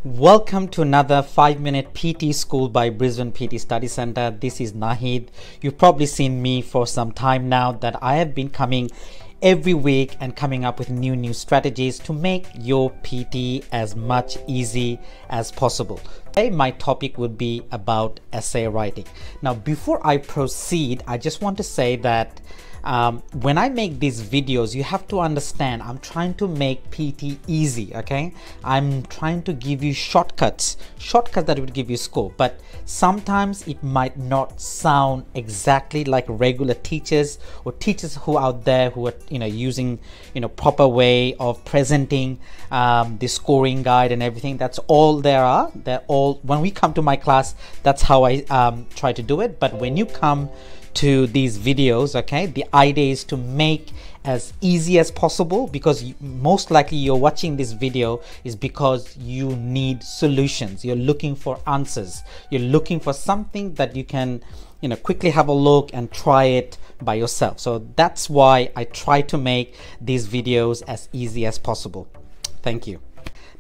Welcome to another 5-minute PT school by Brisbane PT Study Centre. This is Nahid. You've probably seen me for some time now that I have been coming every week and coming up with new strategies to make your PT as much easy as possible. Today my topic would be about essay writing. Now before I proceed, I just want to say that when I make these videos, you have to understand I'm trying to make PT easy, okay? I'm trying to give you shortcuts that would give you score, but sometimes it might not sound exactly like regular teachers or teachers who out there who are using proper way of presenting the scoring guide and everything. That's all there are. They're all, when we come to my class, that's how I try to do it. But when you come to these videos, okay, the idea is to make as easy as possible, because most likely you're watching this video is because you need solutions, you're looking for answers, you're looking for something that you can quickly have a look and try it by yourself. So that's why I try to make these videos as easy as possible. Thank you.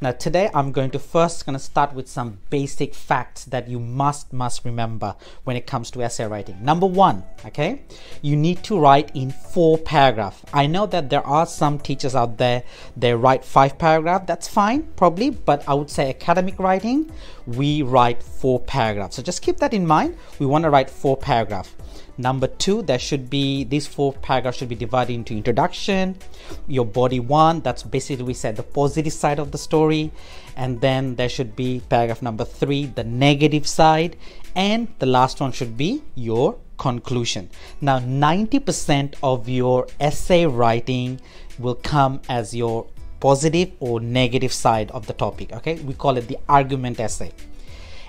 Now today I'm going to start with some basic facts that you must remember when it comes to essay writing. Number one, okay, you need to write in 4 paragraphs. I know that there are some teachers out there, they write 5 paragraphs. That's fine probably, but I would say academic writing, we write 4 paragraphs. So just keep that in mind. We want to write 4 paragraphs. Number 2, these 4 paragraphs should be divided into introduction, your body 1, that's basically we said the positive side of the story, and then there should be paragraph number 3, the negative side, and the last one should be your conclusion. Now 90% of your essay writing will come as your positive or negative side of the topic, okay? We call it the argument essay.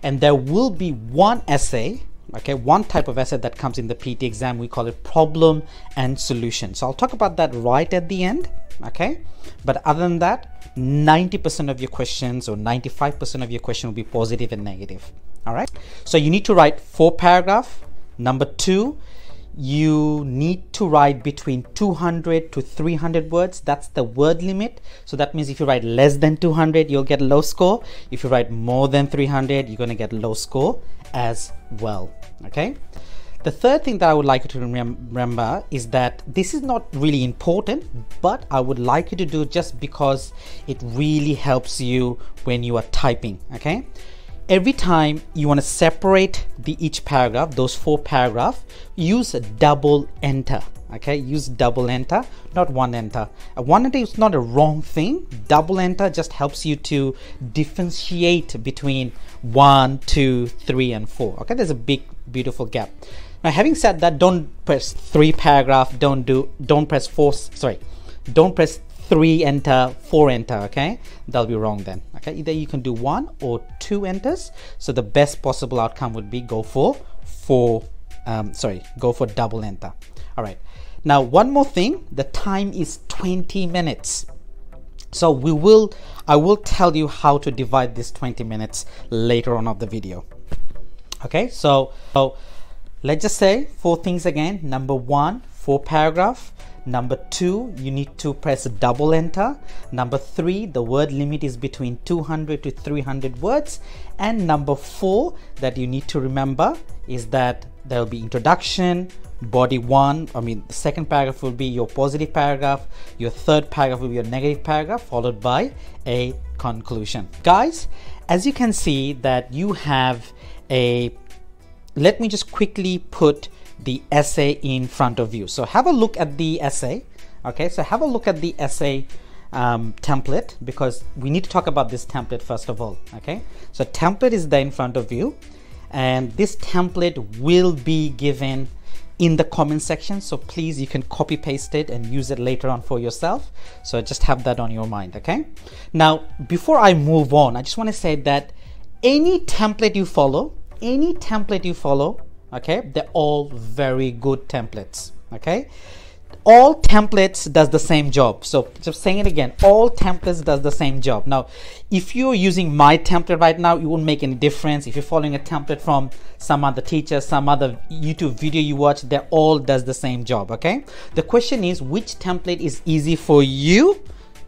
And there will be one essay, okay, one type of essay that comes in the PT exam. We call it problem and solution. So I'll talk about that right at the end, okay? But other than that, 90% of your questions or 95% of your question will be positive and negative. All right, so you need to write 4 paragraphs. Number 2, you need to write between 200 to 300 words. That's the word limit. So that means if you write less than 200, you'll get a low score. If you write more than 300, you're going to get a low score as well, okay? The third thing that I would like you to remember is that this is not really important, but I would like you to do just because it really helps you when you are typing, okay? Every time you want to separate each paragraph, those 4 paragraphs, use a double enter, okay? Use double enter, not one enter. One enter is not a wrong thing. Double enter just helps you to differentiate between 1, 2, 3, and 4. Okay, there's a big, beautiful gap. Now, having said that, don't press 3 paragraph. Don't press 4. Sorry, don't press 3 enter, 4 enter. Okay, that'll be wrong then. Okay, either you can do 1 or 2 enters. So the best possible outcome would be go for double enter. All right. Now one more thing. The time is 20 minutes. So I will tell you how to divide this 20 minutes later on of the video. Okay, so let's just say 4 things again. Number 1, 4 paragraphs. Number 2, you need to press double enter. Number 3, the word limit is between 200 to 300 words. And number 4 that you need to remember is that there will be introduction, body 1, the second paragraph will be your positive paragraph, your third paragraph will be your negative paragraph, followed by a conclusion. Guys, as you can see that you have let me just quickly put the essay in front of you. So have a look at the essay, okay? So have a look at the essay template, because we need to talk about this template first of all, okay? So template is there in front of you, and this template will be given in the comment section, so please, you can copy paste it and use it later on for yourself. So just have that on your mind, okay? Now before I move on, I just want to say that any template you follow, okay, they're all very good templates, okay? All templates does the same job. So just saying it again, all templates does the same job. Now if you're using my template right now, it won't make any difference. If you're following a template from some other teacher, some other YouTube video you watch, they all does the same job, okay? The question is, which template is easy for you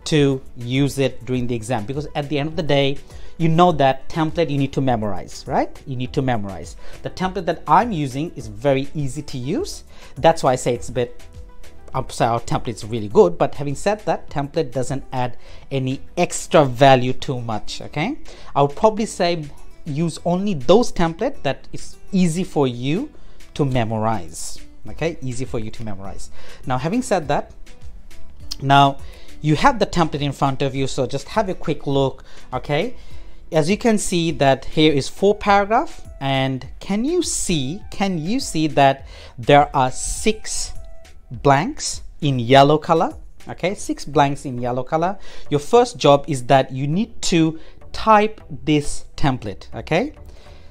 to use it during the exam? Because at the end of the day, you know that template you need to memorize, right? You need to memorize. The template that I'm using is very easy to use. That's why I say it's a bit, I'll say our template is really good, but having said that, template doesn't add any extra value too much, okay? I would probably say use only those templates that is easy for you to memorize, okay? Easy for you to memorize. Now, having said that, now you have the template in front of you, so just have a quick look, okay? As you can see that here is 4 paragraphs, and can you see that there are 6 blanks in yellow color, okay? 6 blanks in yellow color. Your first job is that you need to type this template, okay?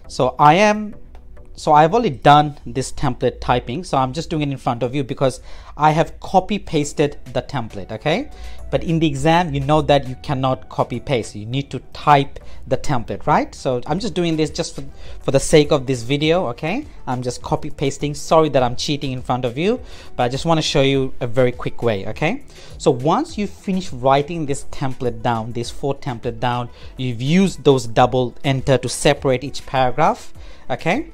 So I've already done this template typing, so I'm just doing it in front of you because I have copy pasted the template, okay? But in the exam, you know that you cannot copy paste. You need to type the template, right? So I'm just doing this just for the sake of this video, okay? I'm just copy pasting. Sorry that I'm cheating in front of you, but I just want to show you a very quick way, okay? So once you finish writing this template down, this 4 template down, you've used those double enter to separate each paragraph, okay?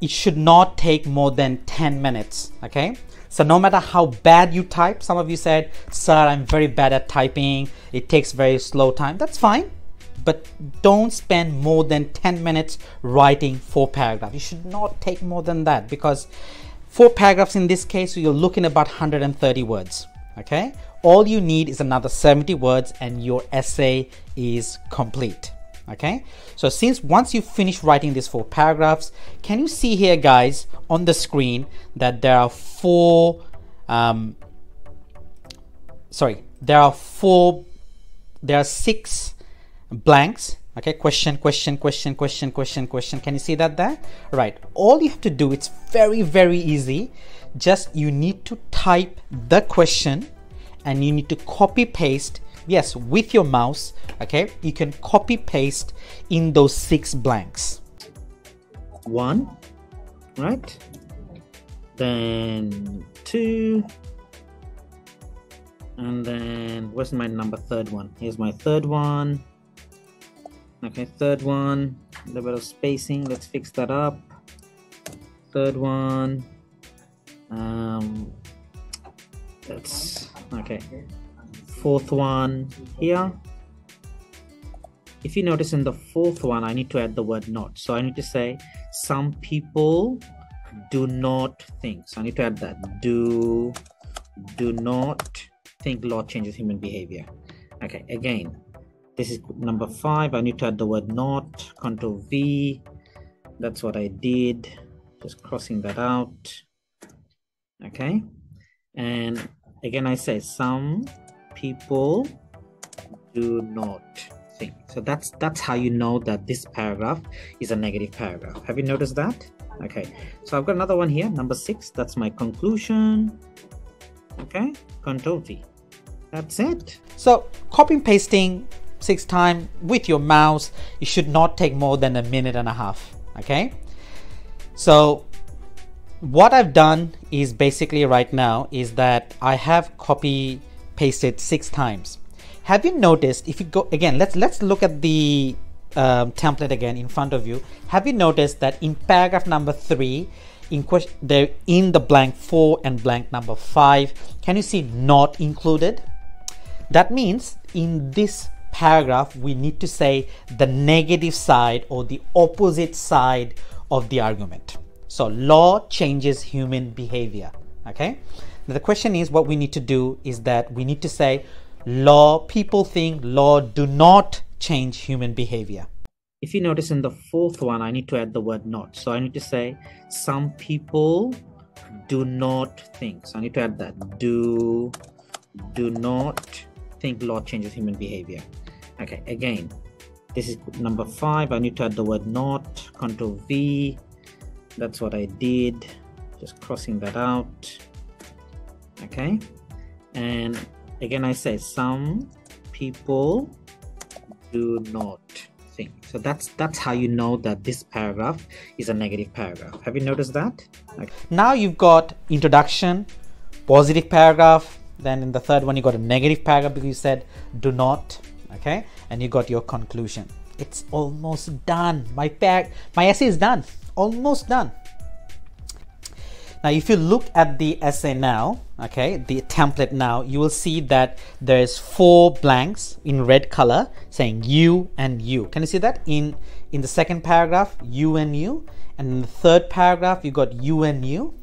It should not take more than 10 minutes, okay? So no matter how bad you type, some of you said, sir, I'm very bad at typing, it takes very slow time. That's fine, but don't spend more than 10 minutes writing 4 paragraphs. You should not take more than that, because 4 paragraphs in this case, you're looking at about 130 words, okay? All you need is another 70 words and your essay is complete. Okay, so once you finish writing these 4 paragraphs, can you see here, guys, on the screen that there are 6 blanks, okay? Question, question, question, question, question, question. Can you see that there? Right, all you have to do, it's very, very easy. Just you need to type the question and you need to copy paste. Yes, with your mouse, okay, you can copy paste in those 6 blanks. 1, right? Then 2, and then where's my number 3rd one? Here's my 3rd one. Okay, 3rd one, a little bit of spacing, let's fix that up. 3rd one, that's okay. 4th one here. If you notice in the 4th one, I need to add the word not. So I need to say, some people do not think. So I need to add that. Do not think law changes human behavior. Okay, again, this is number 5. I need to add the word not. Control V. That's what I did. Just crossing that out. Okay. And again, I say some people do not think. So that's how you know that this paragraph is a negative paragraph. Have you noticed that? Okay, so I've got another one here, number 6. That's my conclusion. Okay, Control V. That's it. So copy and pasting 6 times with your mouse, it should not take more than 1.5 minutes. Okay, so what I've done is basically right now is that I have copy pasted 6 times. Have you noticed, if you go again, let's look at the template again in front of you. Have you noticed that in paragraph number 3, in question, they're in the blank 4 and blank number 5, can you see not included? That means in this paragraph we need to say the negative side or the opposite side of the argument. So law changes human behavior. Okay, now the question is, what we need to do is that we need to say people think law do not change human behavior. If you notice in the 4th one, I need to add the word not. So I need to say some people do not think. So I need to add that. Do not think law changes human behavior. Okay, again, this is number 5. I need to add the word not. Control V. That's what I did. Just crossing that out. Okay, and again, I say some people do not think. So that's how you know that this paragraph is a negative paragraph. Have you noticed that? Okay. Now you've got introduction, positive paragraph. Then in the 3rd one, you got a negative paragraph because you said do not. okay, and you got your conclusion. It's almost done. My essay is done, almost done. Now if you look at the essay now, okay, the template now, you will see that there's 4 blanks in red color saying you and you. Can you see that? In the second paragraph, you and you, and in the third paragraph you got you and you.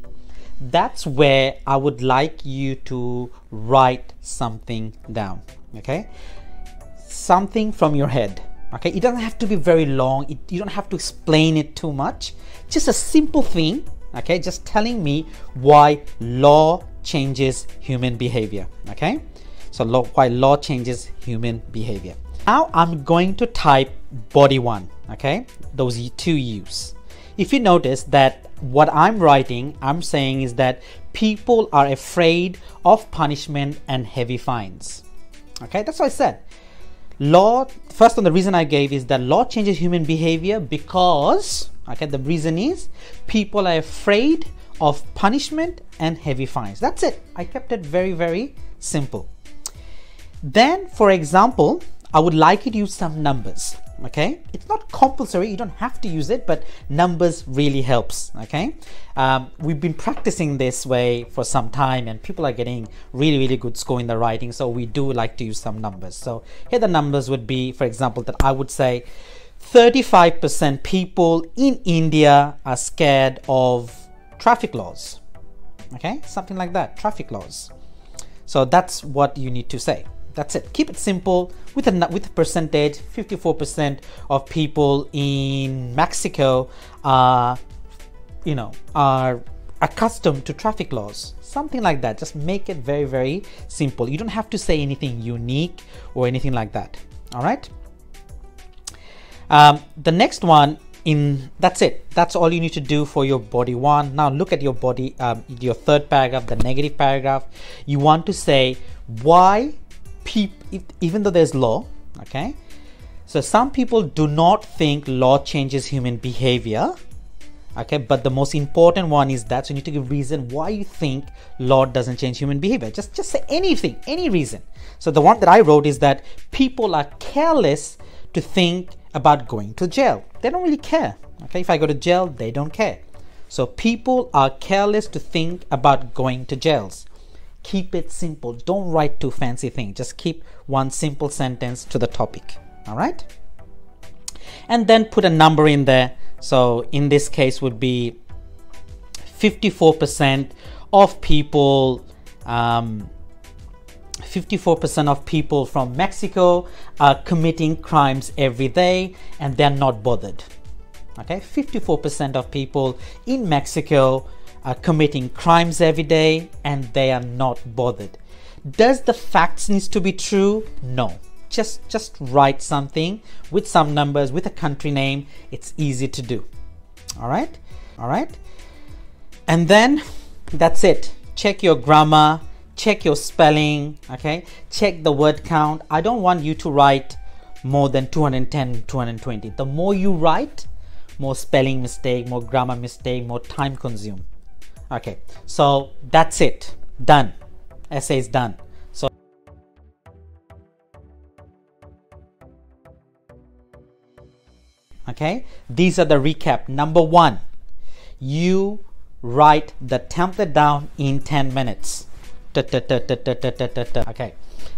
That's where I would like you to write something down, okay, something from your head. Okay, it doesn't have to be very long. You don't have to explain it too much. Just a simple thing. Okay, just telling me why law changes human behavior. Okay, so why law changes human behavior. Now I'm going to type body 1. Okay, those 2 U's. If you notice that what I'm writing, I'm saying is that people are afraid of punishment and heavy fines. Okay, that's what I said. Law, first one, the reason I gave is that law changes human behavior because, okay, the reason is people are afraid of punishment and heavy fines. That's it. I kept it very, very simple. Then, for example, I would like you to use some numbers. Okay, it's not compulsory, you don't have to use it, but numbers really helps. Okay, we've been practicing this way for some time and people are getting really good score in the writing, so we do like to use some numbers. So here the numbers would be, for example, that I would say 35% people in India are scared of traffic laws. Okay, something like that, traffic laws. So that's what you need to say. That's it. Keep it simple with a percentage. 54% of people in Mexico are accustomed to traffic laws. Something like that. Just make it very simple. You don't have to say anything unique or anything like that. All right. The next one, that's it. That's all you need to do for your body 1. Now look at your body, your third paragraph, the negative paragraph. You want to say why even though there's law, okay, so some people do not think law changes human behavior, okay, but the most important one is that, so you need to give reason why you think law doesn't change human behavior. Just say anything, any reason. So the one that I wrote is that people are careless to think about going to jail. They don't really care. Okay, if I go to jail, they don't care. So people are careless to think about going to jails. Keep it simple. Don't write too fancy things. Just keep one simple sentence to the topic. All right. And then put a number in there. So in this case would be 54% of people. 54% of people from Mexico are committing crimes every day and they're not bothered. Okay, 54% of people in Mexico are committing crimes every day and they are not bothered. Does the facts needs to be true? No. Just write something with some numbers, with a country name. It's easy to do. All right. And then that's it. Check your grammar, check your spelling, okay? Check the word count. I don't want you to write more than 210, 220. The more you write, more spelling mistake, more grammar mistake, more time consumed. Okay, so that's it. Done. Essay is done. So okay, these are the recap. Number 1, you write the template down in 10 minutes. Okay.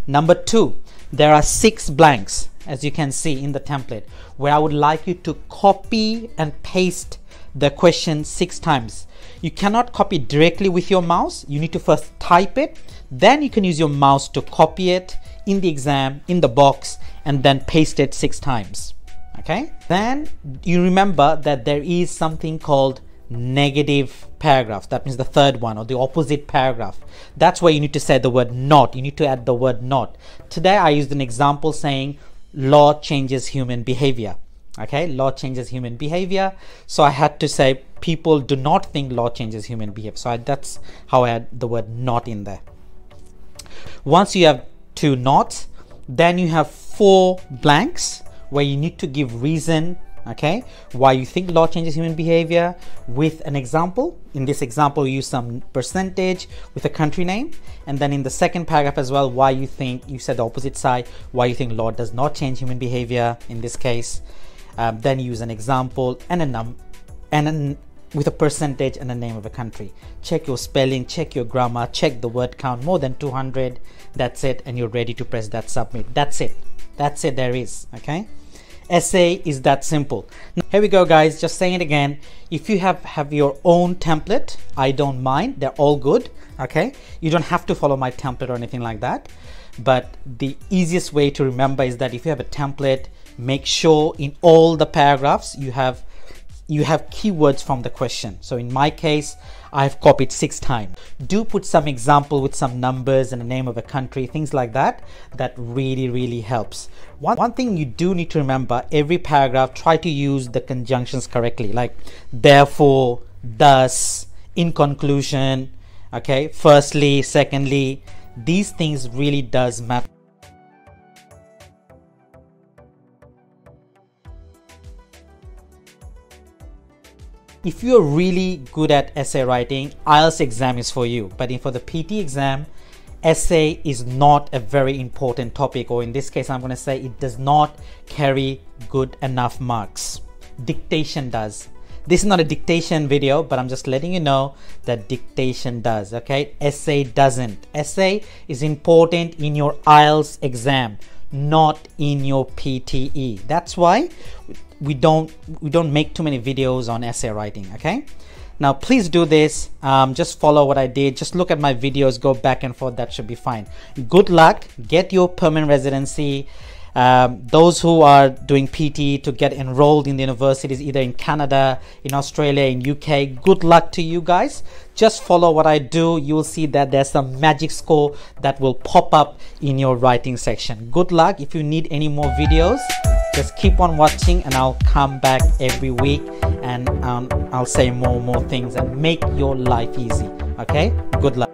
Number 2, there are 6 blanks, as you can see in the template, where I would like you to copy and paste the question 6 times. You cannot copy directly with your mouse. You need to first type it, then you can use your mouse to copy it in the exam, in the box, and then paste it 6 times. Okay, then you remember that there is something called negative paragraph. That means the third one, or the opposite paragraph. That's where you need to say the word not. You need to add the word not. Today I used an example saying law changes human behavior. Okay, law changes human behavior. So I had to say people do not think law changes human behavior. So that's how I add the word not in there. Once you have 2 nots, then you have 4 blanks where you need to give reason okay, why you think law changes human behavior with an example. In this example, use some percentage with a country name, and then in the second paragraph as well, why you think, you said the opposite side, why you think law does not change human behavior in this case. Then use an example and with a percentage and a name of a country. Check your spelling, check your grammar, check the word count, more than 200. That's it, and you're ready to press that submit. That's it. That's it. There is. Okay. Essay is that simple. Now, here we go, guys. Just saying it again. If you have your own template, I don't mind. They're all good. Okay. You don't have to follow my template or anything like that. But the easiest way to remember is that if you have a template, make sure in all the paragraphs you have keywords from the question. So in my case, I've copied 6 times. Do put some example with some numbers and the name of a country, things like that. That really helps. One thing you do need to remember, every paragraph, try to use the conjunctions correctly, like therefore, thus, in conclusion, okay, firstly, secondly. These things really does matter. If you're really good at essay writing, IELTS exam is for you. But for the PT exam, essay is not a very important topic, or in this case, I'm going to say it does not carry good enough marks. Dictation does. This is not a dictation video, but I'm just letting you know that dictation does, okay? Essay doesn't. Essay is important in your IELTS exam, not in your PTE. That's why we don't make too many videos on essay writing, okay? Now please do this. Just follow what I did. Just look at my videos, go back and forth. That should be fine. Good luck. Get your permanent residency. Those who are doing PT to get enrolled in the universities, either in Canada, in Australia, in UK, good luck to you guys. Just follow what I do. You will see that there's some magic score that will pop up in your writing section. Good luck. If you need any more videos, just keep on watching and I'll come back every week and I'll say more things and make your life easy. Okay, good luck.